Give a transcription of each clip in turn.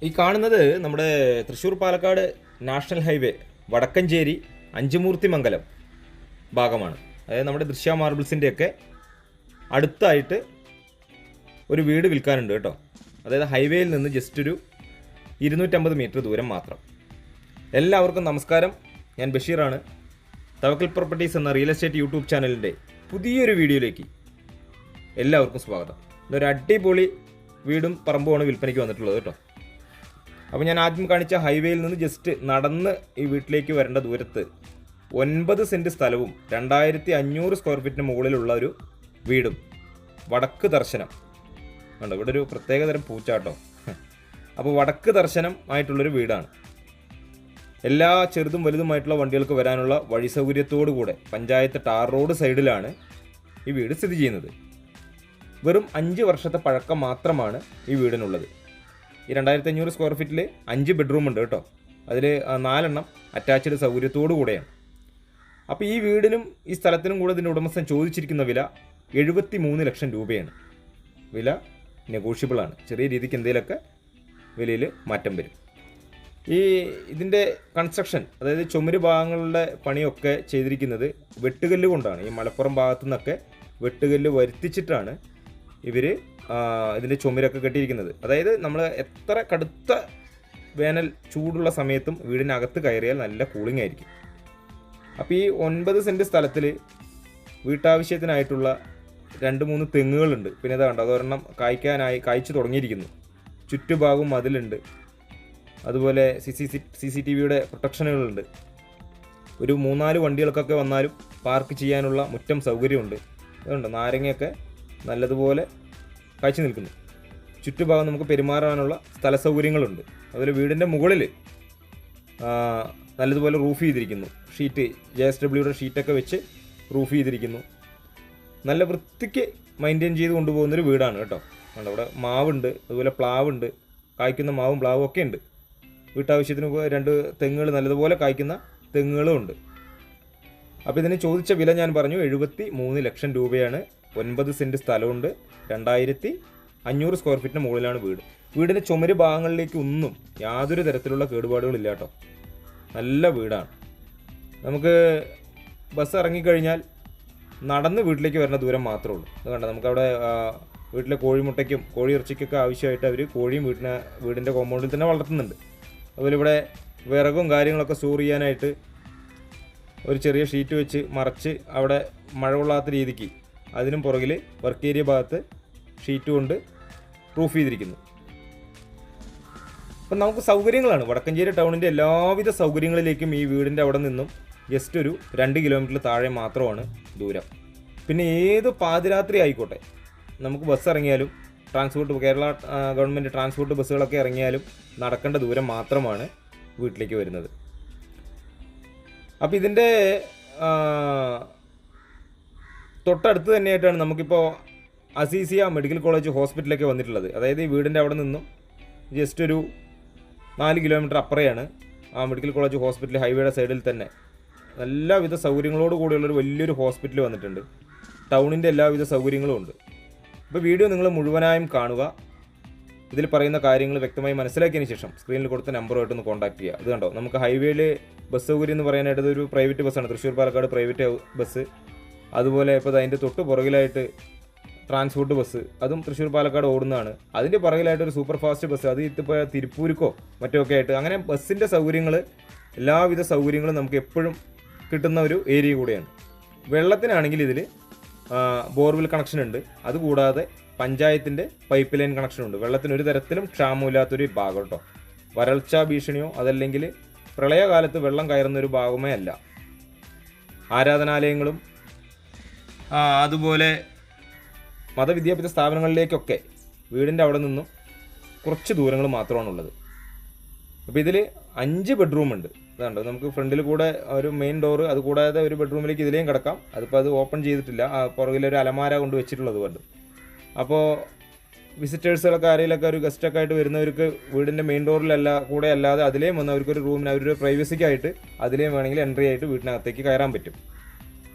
ഈ കാണുന്നത് നമ്മുടെ തൃശ്ശൂർ പാലക്കാട് നാഷണൽ ഹൈവേ വടക്കഞ്ചേരി അഞ്ചുമൂർത്തി മംഗലം ഭാഗമാണ്. അതായത് നമ്മുടെ ദൃശ്യ മാർബിൾസിൻ്റെയൊക്കെ അടുത്തായിട്ട് ഒരു വീട് വിൽക്കാനുണ്ട് കേട്ടോ. അതായത് ഹൈവേയിൽ നിന്ന് ജസ്റ്റ് ഒരു 250 മീറ്റർ ദൂരം മാത്രം. എല്ലാവർക്കും നമസ്കാരം, ഞാൻ ബഷീറാണ്. തവക്കൽ പ്രോപ്പർട്ടീസ് എന്ന റിയൽ എസ്റ്റേറ്റ് യൂട്യൂബ് ചാനലിൻ്റെ പുതിയൊരു വീഡിയോയിലേക്ക് എല്ലാവർക്കും സ്വാഗതം. ഇതൊരു അടിപൊളി വീടും പറമ്പുമാണ് വിൽപ്പനയ്ക്ക് വന്നിട്ടുള്ളത് കേട്ടോ. അപ്പോൾ ഞാൻ ആദ്യം കാണിച്ച ഹൈവേയിൽ നിന്ന് ജസ്റ്റ് നടന്ന് ഈ വീട്ടിലേക്ക് വരേണ്ട ദൂരത്ത് 9 സെൻറ്റ് സ്ഥലവും 2500 സ്ക്വയർ ഫീറ്റിന് മുകളിലുള്ള ഒരു വീടും, വടക്ക് ദർശനം കണ്ടോ. ഇവിടെ ഒരു പ്രത്യേകതരം പൂച്ചാട്ടോ. അപ്പോൾ വടക്ക് ദർശനം ആയിട്ടുള്ളൊരു വീടാണ്. എല്ലാ ചെറുതും വലുതുമായിട്ടുള്ള വണ്ടികൾക്ക് വരാനുള്ള വഴി സൗകര്യത്തോടു കൂടെ പഞ്ചായത്ത് ടാർ റോഡ് സൈഡിലാണ് ഈ വീട് സ്ഥിതി ചെയ്യുന്നത്. വെറും 5 വർഷത്തെ പഴക്കം മാത്രമാണ് ഈ വീടിനുള്ളത്. ഈ 2500 സ്ക്വയർ ഫീറ്റിൽ 5 ബെഡ്റൂം ഉണ്ട് കേട്ടോ. അതിൽ 4 എണ്ണം അറ്റാച്ച്ഡ് സൗകര്യത്തോടു കൂടെയാണ്. അപ്പോൾ ഈ വീടിനും ഈ സ്ഥലത്തിനും കൂടെ ഇതിൻ്റെ ഉടമസ്ഥൻ ചോദിച്ചിരിക്കുന്ന വില 73 ലക്ഷം രൂപയാണ്. വില നെഗോഷ്യബിളാണ്. ചെറിയ രീതിക്ക് എന്തെങ്കിലുമൊക്കെ വിലയിൽ മാറ്റം വരും. ഇതിൻ്റെ കൺസ്ട്രക്ഷൻ, അതായത് ചുമര് ഭാഗങ്ങളുടെ പണിയൊക്കെ ചെയ്തിരിക്കുന്നത് വെട്ടുകല്ല് കൊണ്ടാണ്. ഈ മലപ്പുറം ഭാഗത്തു നിന്നൊക്കെ വെട്ടുകല്ല് വരുത്തിച്ചിട്ടാണ് ഇവർ ഇതിൻ്റെ ചുമരൊക്കെ കെട്ടിയിരിക്കുന്നത്. അതായത് നമ്മൾ എത്ര കടുത്ത വേനൽ ചൂടുള്ള സമയത്തും വീടിനകത്ത് കയറിയാൽ നല്ല കൂളിംഗ് ആയിരിക്കും. അപ്പോൾ ഈ 9 സെൻറ്റ് സ്ഥലത്തിൽ വീട്ടാവശ്യത്തിനായിട്ടുള്ള 2-3 തെങ്ങുകളുണ്ട്. പിന്നെ ഇതാ കണ്ടോ, അതൊരെണ്ണം കായ്ച്ചു തുടങ്ങിയിരിക്കുന്നു. ചുറ്റുഭാഗവും മതിലുണ്ട്. അതുപോലെ CCTVയുടെ പ്രൊട്ടക്ഷനുകളുണ്ട്. ഒരു 3-4 വണ്ടികൾക്കൊക്കെ വന്നാലും പാർക്ക് ചെയ്യാനുള്ള മുറ്റം സൗകര്യമുണ്ട്. അതുകൊണ്ട് നാരങ്ങയൊക്കെ നല്ലതുപോലെ കാഴ്ച നിൽക്കുന്നു. ചുറ്റുഭാഗം നമുക്ക് പെരുമാറാനുള്ള സ്ഥല സൗകര്യങ്ങളുണ്ട്. അതുപോലെ വീടിൻ്റെ മുകളിൽ നല്ലതുപോലെ റൂഫ് ചെയ്തിരിക്കുന്നു. ഷീറ്റ് JSWയുടെ ഷീറ്റൊക്കെ വെച്ച് റൂഫ് ചെയ്തിരിക്കുന്നു. നല്ല വൃത്തിക്ക് മെയിൻറ്റെയിൻ ചെയ്ത് കൊണ്ടുപോകുന്നൊരു വീടാണ് കേട്ടോ. അവിടെ മാവുണ്ട്, അതുപോലെ പ്ലാവുണ്ട്. കായ്ക്കുന്ന മാവും പ്ലാവും ഒക്കെ ഉണ്ട്. വീട്ടാവശ്യത്തിന് 2 തെങ്ങുകൾ, നല്ലതുപോലെ കായ്ക്കുന്ന തെങ്ങുകളും ഉണ്ട്. അപ്പോൾ ഇതിന് ചോദിച്ച വില ഞാൻ പറഞ്ഞു 73 ലക്ഷം രൂപയാണ്. 9 സെൻറ്റ് സ്ഥലമുണ്ട്. 2500 സ്ക്വയർ ഫീറ്റിന് മുകളിലാണ് വീട്. വീടിൻ്റെ ചുമര് ഭാഗങ്ങളിലേക്ക് ഒന്നും യാതൊരു തരത്തിലുള്ള കേടുപാടുകളില്ല കേട്ടോ. നല്ല വീടാണ്. നമുക്ക് ബസ് ഇറങ്ങിക്കഴിഞ്ഞാൽ നടന്ന് വീട്ടിലേക്ക് വരുന്ന ദൂരം മാത്രമേ ഉള്ളൂ. അത് കണ്ട, നമുക്കവിടെ വീട്ടിലെ കോഴിമുട്ടയ്ക്കും കോഴിയിറച്ചിക്കൊക്കെ ആവശ്യമായിട്ട് അവർ കോഴിയും വീടിൻ്റെ കോമ്പൗണ്ടിൽ തന്നെ വളർത്തുന്നുണ്ട്. അതുപോലെ ഇവിടെ വിറകും കാര്യങ്ങളൊക്കെ സ്റ്റോർ ചെയ്യാനായിട്ട് ഒരു ചെറിയ ഷീറ്റ് വെച്ച് മറച്ച് അവിടെ മഴ കൊള്ളാത്ത രീതിക്ക് അതിനും പുറകിൽ വർക്ക് ഏരിയ ഭാഗത്ത് ഷീറ്റ് കൊണ്ട് റൂഫ് ചെയ്തിരിക്കുന്നു. അപ്പം നമുക്ക് സൗകര്യങ്ങളാണ്. വടക്കഞ്ചേരി ടൗണിൻ്റെ എല്ലാവിധ സൗകര്യങ്ങളിലേക്കും ഈ വീടിൻ്റെ അവിടെ നിന്നും ജസ്റ്റ് ഒരു 2 കിലോമീറ്റർ താഴെ മാത്രമാണ് ദൂരം. പിന്നെ ഏത് പാതിരാത്രി ആയിക്കോട്ടെ, നമുക്ക് ബസ് ഇറങ്ങിയാലും കേരള ഗവൺമെൻറ് ട്രാൻസ്പോർട്ട് ബസ്സുകളൊക്കെ ഇറങ്ങിയാലും നടക്കേണ്ട ദൂരം മാത്രമാണ് വീട്ടിലേക്ക് വരുന്നത്. അപ്പോൾ ഇതിൻ്റെ തൊട്ടടുത്ത് തന്നെയായിട്ടാണ് നമുക്കിപ്പോൾ അസീസിയ മെഡിക്കൽ കോളേജ് ഹോസ്പിറ്റലൊക്കെ വന്നിട്ടുള്ളത്. അതായത് ഈ വീടിൻ്റെ അവിടെ നിന്നും ജസ്റ്റ് ഒരു 4 കിലോമീറ്റർ അപ്പുറയാണ് ആ മെഡിക്കൽ കോളേജ് ഹോസ്പിറ്റൽ. ഹൈവേയുടെ സൈഡിൽ തന്നെ എല്ലാവിധ സൗകര്യങ്ങളോട് കൂടിയുള്ളൊരു വലിയൊരു ഹോസ്പിറ്റൽ വന്നിട്ടുണ്ട്. ടൗണിൻ്റെ എല്ലാവിധ സൗകര്യങ്ങളും ഉണ്ട്. ഇപ്പോൾ വീഡിയോ നിങ്ങൾ മുഴുവനായും കാണുക. ഇതിൽ പറയുന്ന കാര്യങ്ങൾ വ്യക്തമായി മനസ്സിലാക്കിയതിന് ശേഷം സ്ക്രീനിൽ കൊടുത്ത നമ്പറുമായിട്ടൊന്ന് കോൺടാക്ട് ചെയ്യുക. ഇത് കണ്ടോ, നമുക്ക് ഹൈവേയിൽ ബസ് സൗകര്യം എന്ന് പറയാനായിട്ട് ഇതൊരു പ്രൈവറ്റ് ബസ്സാണ്, തൃശ്ശൂർ പാലക്കാട് പ്രൈവറ്റ് ബസ്. അതുപോലെ ഇപ്പോൾ അതിൻ്റെ തൊട്ട് പുറകിലായിട്ട് ട്രാൻസ്പോർട്ട് ബസ്, അതും തൃശ്ശൂർ പാലക്കാട് ഓടുന്നതാണ്. അതിൻ്റെ പുറകിലായിട്ട് ഒരു സൂപ്പർ ഫാസ്റ്റ് ബസ്, അത് ഇപ്പോൾ തിരുപ്പൂരിക്കോ മറ്റോ ഒക്കെ ആയിട്ട്. അങ്ങനെ ബസ്സിൻ്റെ സൗകര്യങ്ങൾ, എല്ലാവിധ സൗകര്യങ്ങളും നമുക്ക് എപ്പോഴും കിട്ടുന്ന ഒരു ഏരിയ കൂടെയാണ്. വെള്ളത്തിനാണെങ്കിൽ ഇതിൽ ബോർവെൽ കണക്ഷൻ ഉണ്ട്. അതുകൂടാതെ പഞ്ചായത്തിൻ്റെ പൈപ്പ് ലൈൻ കണക്ഷനുണ്ട്. വെള്ളത്തിന് ഒരു തരത്തിലും ക്ഷാമമില്ലാത്തൊരു ഭാഗം കേട്ടോ. വരൾച്ച ഭീഷണിയോ അതല്ലെങ്കിൽ പ്രളയകാലത്ത് വെള്ളം കയറുന്നൊരു ഭാഗമേ അല്ല. ആരാധനാലയങ്ങളും അതുപോലെ മതവിദ്യാഭ്യാസ സ്ഥാപനങ്ങളിലേക്കൊക്കെ വീടിൻ്റെ അവിടെ നിന്നും കുറച്ച് ദൂരങ്ങൾ മാത്രമാണുള്ളത്. അപ്പോൾ ഇതിൽ 5 ബെഡ്റൂം ഉണ്ട്. അതുകൊണ്ട് നമുക്ക് ഫ്രണ്ടിൽ കൂടെ ഒരു മെയിൻ ഡോറ്, അതുകൂടാതെ ഒരു ബെഡ്റൂമിലേക്ക് ഇതിലേയും കിടക്കാം. അത് ഓപ്പൺ ചെയ്തിട്ടില്ല. പുറകിലൊരു അലമാര കൊണ്ട് വെച്ചിട്ടുള്ളത് കൊണ്ട്. അപ്പോൾ വിസിറ്റേഴ്സുകളൊക്കെ ആരെങ്കിലൊക്കെ ഒരു ഗസ്റ്റൊക്കെ ആയിട്ട് വരുന്നവർക്ക് വീടിൻ്റെ മെയിൻ ഡോറിലല്ല കൂടെ അല്ലാതെ അതിലേയും വന്ന് അവർക്കൊരു റൂമിന് അവരുടെ പ്രൈവസിക്കായിട്ട് അതിലേയും വേണമെങ്കിൽ എൻട്രി ആയിട്ട് വീടിനകത്തേക്ക് കയറാൻ പറ്റും.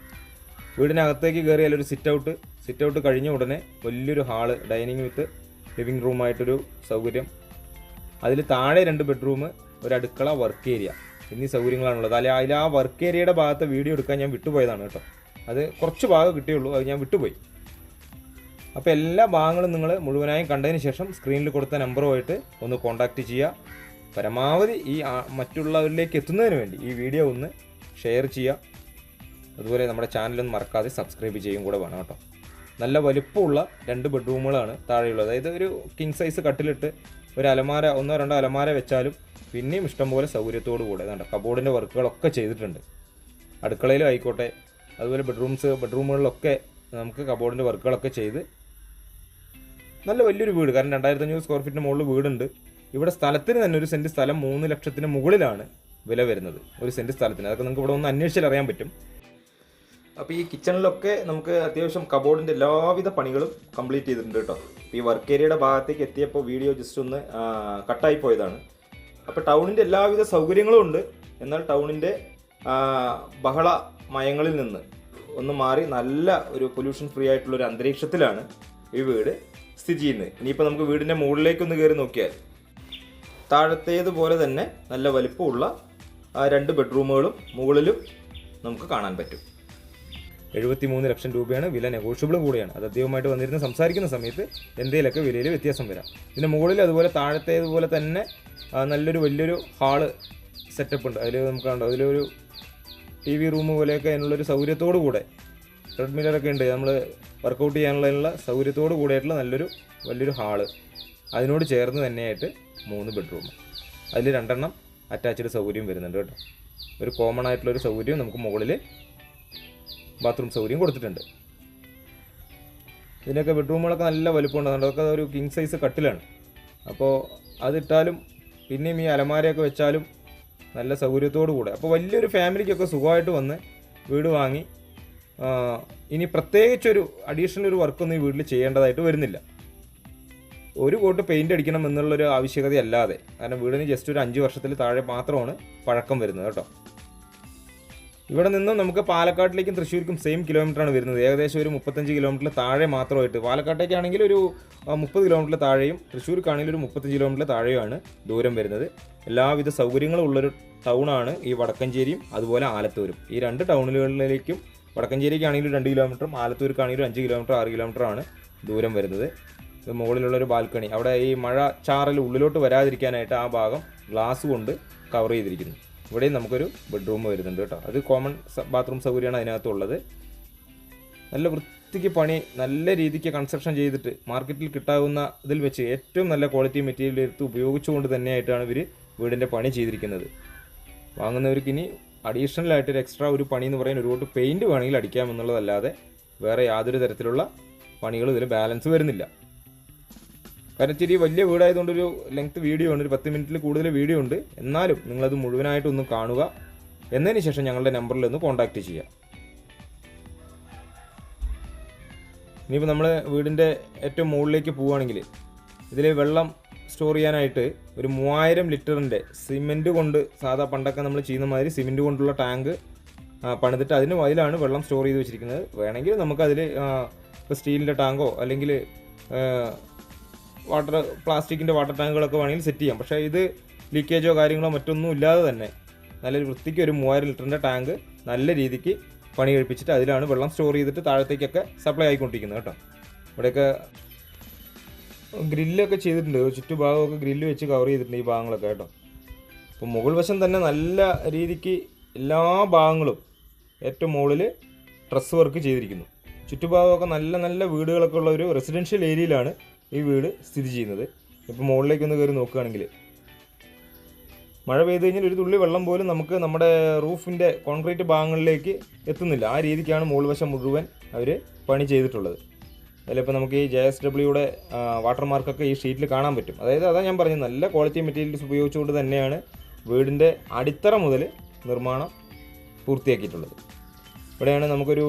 വീടിനകത്തേക്ക് കയറിയാൽ ഒരു സിറ്റ് ഔട്ട് കഴിഞ്ഞ ഉടനെ വലിയൊരു ഹാള്, ഡൈനിങ് വിത്ത് ലിവിങ് റൂമായിട്ടൊരു സൗകര്യം. അതിൽ താഴെ 2 ബെഡ്റൂം, ഒരു അടുക്കള, വർക്ക് ഏരിയ എന്നീ സൗകര്യങ്ങളാണുള്ളത്. അതിൽ ആ വർക്ക് ഏരിയയുടെ ഭാഗത്തെ വീഡിയോ എടുക്കാൻ ഞാൻ വിട്ടുപോയതാണ് കേട്ടോ. അത് കുറച്ച് ഭാഗം കിട്ടിയുള്ളൂ, അത് ഞാൻ വിട്ടുപോയി. അപ്പോൾ എല്ലാ ഭാഗങ്ങളും നിങ്ങൾ മുഴുവനായും കണ്ടതിന് ശേഷം സ്ക്രീനിൽ കൊടുത്ത നമ്പറുമായിട്ട് ഒന്ന് കോൺടാക്റ്റ് ചെയ്യുക. പരമാവധി ഈ മറ്റുള്ളവരിലേക്ക് എത്തുന്നതിന് വേണ്ടി ഈ വീഡിയോ ഒന്ന് ഷെയർ ചെയ്യുക. അതുപോലെ നമ്മുടെ ചാനലൊന്നും മറക്കാതെ സബ്സ്ക്രൈബ് ചെയ്യും കൂടെ വേണം കേട്ടോ. നല്ല വലുപ്പമുള്ള 2 ബെഡ്റൂമുകളാണ് താഴെയുള്ളത്. അതായത് ഒരു കിങ് സൈസ് കട്ടിലിട്ട് ഒരു അലമാര, 1-2 അലമാര വെച്ചാലും പിന്നെയും ഇഷ്ടംപോലെ സൗകര്യത്തോടു കൂടെ കണ്ടോ. കബോർഡിൻ്റെ വർക്കുകളൊക്കെ ചെയ്തിട്ടുണ്ട്. അടുക്കളയിലും ആയിക്കോട്ടെ, അതുപോലെ ബെഡ്റൂമുകളിലൊക്കെ നമുക്ക് കബോർഡിൻ്റെ വർക്കുകളൊക്കെ ചെയ്ത് നല്ല വലിയൊരു വീട്. കാരണം 2500 സ്ക്വയർ ഫീറ്റിന് മുകളിൽ വീടുണ്ട്. ഇവിടെ സ്ഥലത്തിന് തന്നെ ഒരു സെൻറ്റ് സ്ഥലം 3 ലക്ഷത്തിന് മുകളിലാണ് വില വരുന്നത്, ഒരു സെൻറ്റ് സ്ഥലത്തിന്. അതൊക്കെ നിങ്ങൾക്ക് ഇവിടെ ഒന്ന് അന്വേഷിച്ചാൽ അറിയാൻ പറ്റും. അപ്പോൾ ഈ കിച്ചണിലൊക്കെ നമുക്ക് അത്യാവശ്യം കബോർഡിൻ്റെ എല്ലാവിധ പണികളും കംപ്ലീറ്റ് ചെയ്തിട്ടുണ്ട് കേട്ടോ. ഈ വർക്ക് ഏരിയയുടെ ഭാഗത്തേക്ക് എത്തിയപ്പോൾ വീഡിയോ ജസ്റ്റ് ഒന്ന് കട്ടായി പോയതാണ്. അപ്പോൾ ടൗണിൻ്റെ എല്ലാവിധ സൗകര്യങ്ങളും ഉണ്ട്. എന്നാൽ ടൗണിൻ്റെ ബഹള മയങ്ങളിൽ നിന്ന് ഒന്ന് മാറി നല്ല ഒരു പൊല്യൂഷൻ ഫ്രീ ആയിട്ടുള്ളൊരു അന്തരീക്ഷത്തിലാണ് ഈ വീട് സ്ഥിതി ചെയ്യുന്നത്. ഇനിയിപ്പോൾ നമുക്ക് വീടിൻ്റെ മുകളിലേക്കൊന്ന് കയറി നോക്കിയാൽ താഴത്തേതുപോലെ തന്നെ നല്ല വലിപ്പമുള്ള 2 ബെഡ്റൂമുകളും മുകളിലും നമുക്ക് കാണാൻ പറ്റും. 73 ലക്ഷം രൂപയാണ് വില. നെഗോഷ്യബിളും കൂടിയാണ്. അത് അദ്ദേഹവുമായിട്ട് വന്നിരുന്ന് സംസാരിക്കുന്ന സമയത്ത് എന്തെങ്കിലുമൊക്കെ വിലയിൽ വ്യത്യാസം വരാം. ഇതിന് മുകളിൽ അതുപോലെ താഴത്തേതുപോലെ തന്നെ വലിയൊരു ഹാള് സെറ്റപ്പ് ഉണ്ട്. അതിൽ നമുക്ക് കണ്ടോ, അതിലൊരു TV റൂം പോലെയൊക്കെ അതിനുള്ളൊരു സൗകര്യത്തോടു കൂടെ ട്രെഡ്മില്ലറൊക്കെ ഉണ്ട്. നമ്മൾ വർക്കൗട്ട് ചെയ്യാനുള്ള സൗകര്യത്തോടു കൂടിയായിട്ടുള്ള വലിയൊരു ഹാള്. അതിനോട് ചേർന്ന് തന്നെയായിട്ട് 3 ബെഡ്റൂം. അതിൽ 2 അറ്റാച്ച്ഡ് സൗകര്യം വരുന്നുണ്ട് കേട്ടോ. ഒരു കോമൺ ആയിട്ടുള്ളൊരു സൗകര്യം നമുക്ക് മുകളിൽ ബാത്റൂം സൗകര്യം കൊടുത്തിട്ടുണ്ട്. ഇതിനൊക്കെ ബെഡ്റൂമുകളൊക്കെ നല്ല വലുപ്പമുണ്ട്. അതൊക്കെ ഒരു കിങ് സൈസ് കട്ടിലാണ്. അപ്പോൾ അതിട്ടാലും പിന്നെയും ഈ അലമാരയൊക്കെ വെച്ചാലും നല്ല സൗകര്യത്തോടു കൂടെ. അപ്പോൾ വലിയൊരു ഫാമിലിക്കൊക്കെ സുഖമായിട്ട് വന്ന് വീട് വാങ്ങി ഇനി പ്രത്യേകിച്ചൊരു അഡീഷണൽ ഒരു വർക്കൊന്നും ഈ വീട്ടിൽ ചെയ്യേണ്ടതായിട്ട് വരുന്നില്ല. ഒരു കോട്ട് പെയിൻ്റ് അടിക്കണം എന്നുള്ളൊരു ആവശ്യകതയല്ലാതെ. കാരണം വീടിന് ജസ്റ്റ് ഒരു 5 വർഷത്തിൽ താഴെ മാത്രമാണ് പഴക്കം വരുന്നത് കേട്ടോ. ഇവിടെ നിന്നും നമുക്ക് പാലക്കാട്ടിലേക്കും തൃശ്ശൂർക്കും സെയിം കിലോമീറ്ററാണ് വരുന്നത്. ഏകദേശം ഒരു 35 കിലോമീറ്ററിൽ താഴെ മാത്രമായിട്ട്. പാലക്കാട്ടേക്കാണെങ്കിൽ ഒരു 30 കിലോമീറ്ററിൽ താഴെയും തൃശ്ശൂർക്കാണെങ്കിൽ ഒരു 35 കിലോമീറ്ററിൽ താഴെയുമാണ് ദൂരം വരുന്നത്. എല്ലാവിധ സൗകര്യങ്ങളും ഉള്ളൊരു ടൗണാണ് ഈ വടക്കഞ്ചേരിയും അതുപോലെ ആലത്തൂരും. ഈ 2 ടൗണുകളിലേക്കും വടക്കഞ്ചേരിക്കാണെങ്കിലും 2 കിലോമീറ്ററും ആലത്തൂർക്കാണെങ്കിലും 5 കിലോമീറ്റർ 6 കിലോമീറ്ററാണ് ദൂരം വരുന്നത്. മുകളിലുള്ളൊരു ബാൽക്കണി, അവിടെ ഈ മഴ ചാറൽ ഉള്ളിലോട്ട് വരാതിരിക്കാനായിട്ട് ആ ഭാഗം ഗ്ലാസ് കൊണ്ട് കവർ ചെയ്തിരിക്കുന്നു. ഇവിടെയും നമുക്കൊരു ബെഡ്റൂം വരുന്നുണ്ട് കേട്ടോ. അത് കോമൺ ബാത്റൂം സൗകര്യമാണ് അതിനകത്തുള്ളത്. നല്ല വൃത്തിക്ക് പണി, നല്ല രീതിക്ക് കൺസ്ട്രക്ഷൻ ചെയ്തിട്ട് മാർക്കറ്റിൽ കിട്ടാവുന്ന ഇതിൽ വെച്ച് ഏറ്റവും നല്ല ക്വാളിറ്റി മെറ്റീരിയൽ എടുത്ത് ഉപയോഗിച്ചുകൊണ്ട് തന്നെയായിട്ടാണ് ഇവർ വീടിൻ്റെ പണി ചെയ്തിരിക്കുന്നത്. വാങ്ങുന്നവർക്ക് ഇനി അഡീഷണലായിട്ടൊരു എക്സ്ട്രാ ഒരു പണി എന്ന് പറയുന്നത് ഒരു കോട്ട് പെയിൻറ്റ് വേണമെങ്കിൽ അടിക്കാമെന്നുള്ളതല്ലാതെ വേറെ യാതൊരു തരത്തിലുള്ള പണികളും ഇതിൽ ബാലൻസ് വരുന്നില്ല. കാരണം ഇച്ചിരി വലിയ വീടായതുകൊണ്ടൊരു ലെങ്ത് വീഡിയോ ഉണ്ട്, ഒരു 10 മിനിറ്റിൽ കൂടുതൽ വീഡിയോ ഉണ്ട്. എന്നാലും നിങ്ങളത് മുഴുവനായിട്ടൊന്ന് കാണുക. എന്നതിന് ശേഷം ഞങ്ങളുടെ നമ്പറിൽ ഒന്ന് കോൺടാക്റ്റ് ചെയ്യുക. ഇനിയിപ്പോൾ നമ്മൾ വീടിൻ്റെ ഏറ്റവും മുകളിലേക്ക് പോവുകയാണെങ്കിൽ ഇതിൽ വെള്ളം സ്റ്റോർ ചെയ്യാനായിട്ട് ഒരു 3000 ലിറ്ററിൻ്റെ സിമെൻറ്റ് കൊണ്ട്, സാധാ പണ്ടൊക്കെ നമ്മൾ ചെയ്യുന്ന മാതിരി സിമെൻറ്റ് കൊണ്ടുള്ള ടാങ്ക് പണിതിട്ട് അതിലാണ് വെള്ളം സ്റ്റോർ ചെയ്ത് വെച്ചിരിക്കുന്നത്. വേണമെങ്കിൽ നമുക്കതിൽ ഇപ്പോൾ സ്റ്റീലിൻ്റെ ടാങ്കോ അല്ലെങ്കിൽ പ്ലാസ്റ്റിക്കിൻ്റെ വാട്ടർ ടാങ്കുകളൊക്കെ വേണമെങ്കിൽ സെറ്റ് ചെയ്യാം. പക്ഷേ ഇത് ലീക്കേജോ കാര്യങ്ങളോ മറ്റൊന്നും ഇല്ലാതെ തന്നെ നല്ലൊരു വൃത്തിക്ക് ഒരു 3000 ലിറ്ററിൻ്റെ ടാങ്ക് നല്ല രീതിക്ക് പണി കഴിപ്പിച്ചിട്ട് അതിലാണ് വെള്ളം സ്റ്റോർ ചെയ്തിട്ട് താഴത്തേക്കൊക്കെ സപ്ലൈ ആയിക്കൊണ്ടിരിക്കുന്നത് കേട്ടോ. ഇവിടെയൊക്കെ ഗ്രില്ലൊക്കെ ചെയ്തിട്ടുണ്ട്, ചുറ്റുഭാഗമൊക്കെ ഗ്രില്ല് വെച്ച് കവർ ചെയ്തിട്ടുണ്ട് ഈ ഭാഗങ്ങളൊക്കെ കേട്ടോ. അപ്പോൾ മുകൾ വശം തന്നെ നല്ല രീതിക്ക് എല്ലാ ഭാഗങ്ങളും ഏറ്റവും മുകളിൽ ട്രസ് വർക്ക് ചെയ്തിരിക്കുന്നു. ചുറ്റുഭാഗമൊക്കെ നല്ല വീടുകളൊക്കെ ഉള്ള ഒരു റെസിഡൻഷ്യൽ ഏരിയയിലാണ് ഈ വീട് സ്ഥിതി ചെയ്യുന്നത്. ഇപ്പോൾ മുകളിലേക്കൊന്ന് കയറി നോക്കുകയാണെങ്കിൽ മഴ പെയ്ത് കഴിഞ്ഞാൽ ഒരു തുള്ളി വെള്ളം പോലും നമുക്ക് നമ്മുടെ റൂഫിൻ്റെ കോൺക്രീറ്റ് ഭാഗങ്ങളിലേക്ക് എത്തുന്നില്ല. ആ രീതിക്കാണ് മുകൾ വശം മുഴുവൻ അവർ പണി ചെയ്തിട്ടുള്ളത്. അതിലിപ്പോൾ നമുക്ക് ഈ JSWയുടെ വാട്ടർമാർക്കൊക്കെ ഈ ഷീറ്റിൽ കാണാൻ പറ്റും. അതായത് അതാണ് ഞാൻ പറഞ്ഞത്, നല്ല ക്വാളിറ്റി മെറ്റീരിയൽസ് ഉപയോഗിച്ചുകൊണ്ട് തന്നെയാണ് വീടിൻ്റെ അടിത്തറ മുതൽ നിർമ്മാണം പൂർത്തിയാക്കിയിട്ടുള്ളത്. ഇവിടെയാണ് നമുക്കൊരു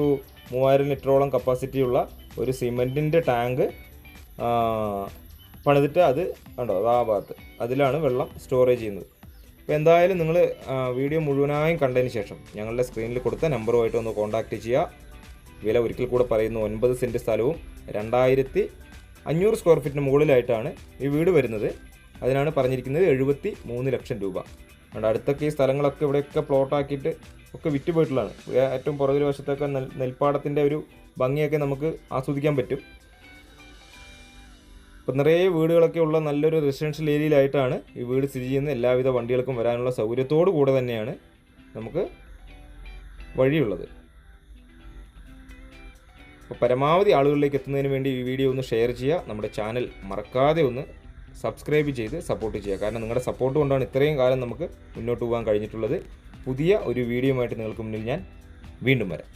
3000 ലിറ്ററോളം കപ്പാസിറ്റിയുള്ള ഒരു സിമെൻറ്റിൻ്റെ ടാങ്ക് പണിതിട്ട് അത് കണ്ടോ ആ ഭാഗത്ത് അതിലാണ് വെള്ളം സ്റ്റോറേജ് ചെയ്യുന്നത്. അപ്പോൾ എന്തായാലും നിങ്ങൾ വീഡിയോ മുഴുവനായും കണ്ടതിന് ശേഷം ഞങ്ങളുടെ സ്ക്രീനിൽ കൊടുത്ത നമ്പറുമായിട്ട് ഒന്ന് കോൺടാക്റ്റ് ചെയ്യുക. വില ഒരിക്കൽ കൂടെ പറയുന്നു, 9 സെൻറ്റ് സ്ഥലവും 2500 സ്ക്വയർ ഫീറ്റിന് മുകളിലായിട്ടാണ് ഈ വീട് വരുന്നത്. അതിനാണ് പറഞ്ഞിരിക്കുന്നത് 73 ലക്ഷം രൂപ. അതുകൊണ്ട് അടുത്തൊക്കെ ഈ സ്ഥലങ്ങളൊക്കെ ഇവിടെയൊക്കെ പ്ലോട്ടാക്കിയിട്ട് ഒക്കെ വിറ്റ് പോയിട്ടുള്ളതാണ്. ഏറ്റവും പുറകിൽ വശത്തൊക്കെ നെൽപ്പാടത്തിൻ്റെ ഒരു ഭംഗിയൊക്കെ നമുക്ക് ആസ്വദിക്കാൻ പറ്റും. ഇപ്പം നിറയെ വീടുകളൊക്കെ ഉള്ള നല്ലൊരു റെസിഡൻഷ്യൽ ഏരിയയിലായിട്ടാണ് ഈ വീട് സ്ഥിതി ചെയ്യുന്നത്. എല്ലാവിധ വണ്ടികൾക്കും വരാനുള്ള സൗകര്യത്തോടു കൂടെ തന്നെയാണ് നമുക്ക് വഴിയുള്ളത്. അപ്പോൾ പരമാവധി ആളുകളിലേക്ക് എത്തുന്നതിന് വേണ്ടി ഈ വീഡിയോ ഒന്ന് ഷെയർ ചെയ്യുക. നമ്മുടെ ചാനൽ മറക്കാതെ ഒന്ന് സബ്സ്ക്രൈബ് ചെയ്ത് സപ്പോർട്ട് ചെയ്യുക. കാരണം നിങ്ങളുടെ സപ്പോർട്ട് കൊണ്ടാണ് ഇത്രയും കാലം നമുക്ക് മുന്നോട്ട് പോകാൻ കഴിഞ്ഞിട്ടുള്ളത്. പുതിയ ഒരു വീഡിയോ ആയിട്ട് നിങ്ങൾക്ക് മുന്നിൽ ഞാൻ വീണ്ടും വരാം.